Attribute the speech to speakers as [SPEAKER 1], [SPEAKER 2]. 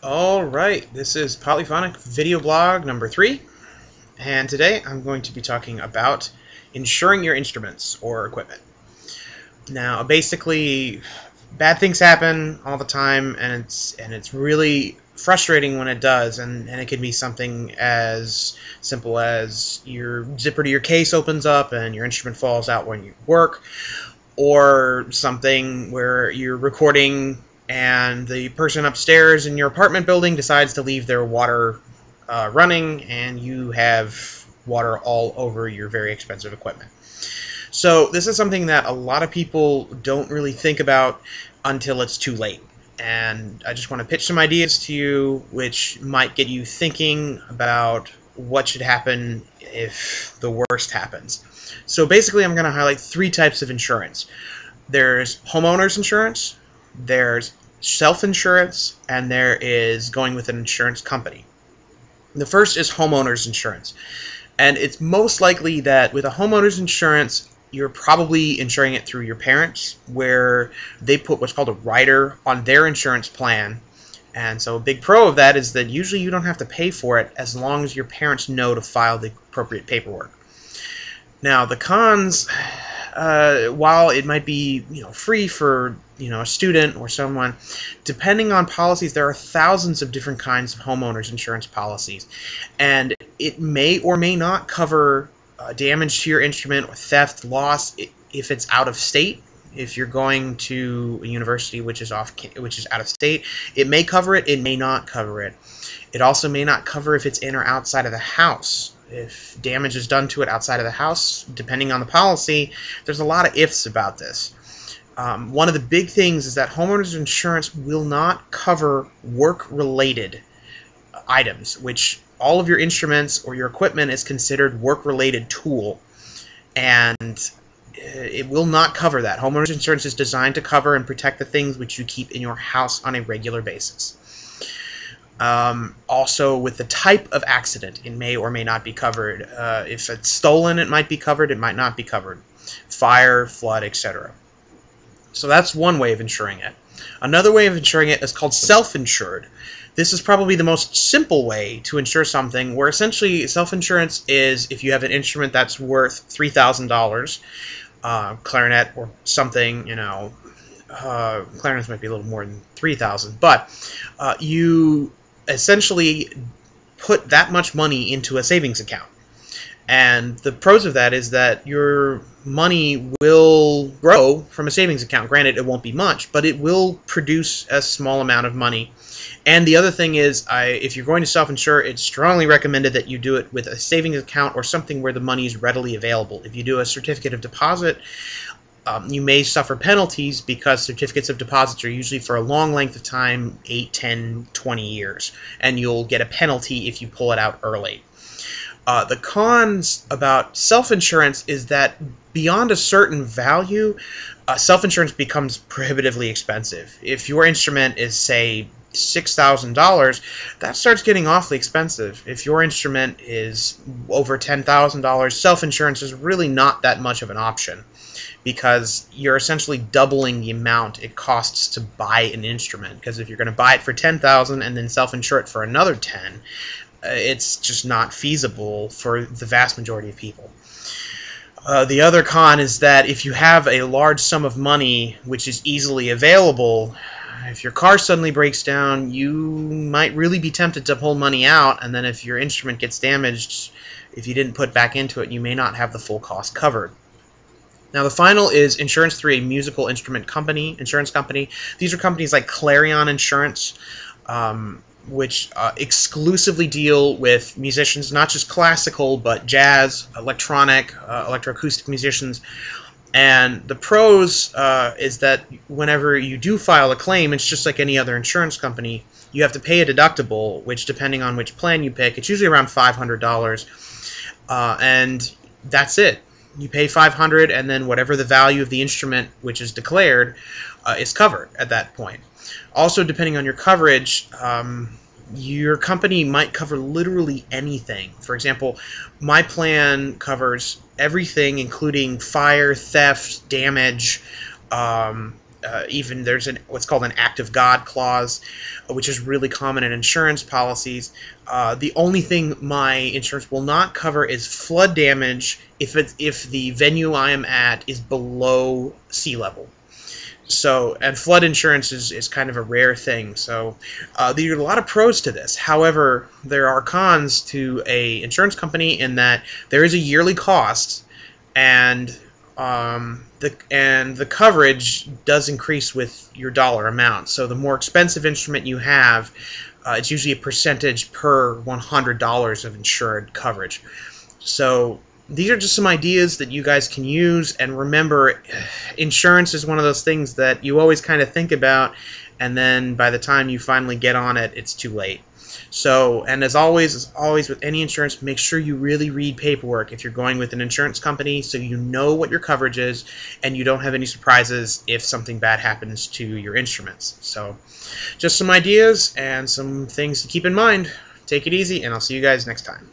[SPEAKER 1] Alright, this is Polyphonic Videoblog number 3, and today I'm going to be talking about insuring your instruments or equipment. Now, basically, bad things happen all the time, and it's really frustrating when it does, and it can be something as simple as your zipper to your case opens up and your instrument falls out when you work, or something where you're recording and the person upstairs in your apartment building decides to leave their water running, and you have water all over your very expensive equipment. So this is something that a lot of people don't really think about until it's too late. And I just want to pitch some ideas to you which might get you thinking about what should happen if the worst happens. So basically I'm going to highlight 3 types of insurance. There's homeowners insurance, there's self-insurance, and there is going with an insurance company. The first is homeowners insurance. And it's most likely that with a homeowners insurance, you're probably insuring it through your parents, where they put what's called a rider on their insurance plan. And so a big pro of that is that usually you don't have to pay for it as long as your parents know to file the appropriate paperwork. Now, the cons, while it might be free for a student or someone, depending on policies, there are thousands of different kinds of homeowners insurance policies, and it may or may not cover damage to your instrument or theft, loss if it's out of state. If you're going to a university which is out of state, it may cover it, it may not cover it. It also may not cover if it's in or outside of the house. If damage is done to it outside of the house, depending on the policy, there's a lot of ifs about this. One of the big things is that homeowners insurance will not cover work-related items, which all of your instruments or your equipment is considered work-related tool, and it will not cover that. Homeowners insurance is designed to cover and protect the things which you keep in your house on a regular basis. Also, with the type of accident, it may or may not be covered. If it's stolen, it might be covered, it might not be covered. Fire, flood, etc. So that's one way of insuring it. Another way of insuring it is called self-insured. This is probably the most simple way to insure something, where essentially self-insurance is if you have an instrument that's worth $3,000, clarinet or something, clarinets might be a little more than 3,000, but you essentially put that much money into a savings account. And the pros of that is that your money will grow from a savings account. Granted, it won't be much, but it will produce a small amount of money. And the other thing is, if you're going to self-insure, it's strongly recommended that you do it with a savings account or something where the money is readily available. If you do a certificate of deposit, you may suffer penalties because certificates of deposits are usually for a long length of time, 8, 10, 20 years, and you'll get a penalty if you pull it out early. The cons about self-insurance is that beyond a certain value, self-insurance becomes prohibitively expensive. If your instrument is, say, $6,000, that starts getting awfully expensive. If your instrument is over $10,000, self-insurance is really not that much of an option, because you're essentially doubling the amount it costs to buy an instrument. Because if you're going to buy it for $10,000 and then self-insure it for another $10,000, it's just not feasible for the vast majority of people. The other con is that if you have a large sum of money which is easily available, if your car suddenly breaks down, you might really be tempted to pull money out, and then if your instrument gets damaged, if you didn't put back into it, you may not have the full cost covered. Now, the final is insurance through a musical instrument company, insurance company. These are companies like Clarion Insurance, which exclusively deal with musicians, not just classical, but jazz, electronic, electroacoustic musicians. And the pros is that whenever you do file a claim, it's just like any other insurance company. You have to pay a deductible, which, depending on which plan you pick, it's usually around $500. And that's it. You pay $500, and then whatever the value of the instrument which is declared is covered at that point. Also, depending on your coverage, your company might cover literally anything. For example, my plan covers everything, including fire, theft, damage, even there's what's called an act of God clause, which is really common in insurance policies. The only thing my insurance will not cover is flood damage if the venue I am at is below sea level. So, and flood insurance is kind of a rare thing. So there are a lot of pros to this. However, there are cons to a insurance company in that there is a yearly cost, and the coverage does increase with your dollar amount. So the more expensive instrument you have, it's usually a percentage per $100 of insured coverage. So these are just some ideas that you guys can use, and remember, insurance is one of those things that you always kind of think about, and then by the time you finally get on it, it's too late. So, and as always with any insurance, make sure you really read paperwork if you're going with an insurance company, so you know what your coverage is and you don't have any surprises if something bad happens to your instruments. So, just some ideas and some things to keep in mind. Take it easy, and I'll see you guys next time.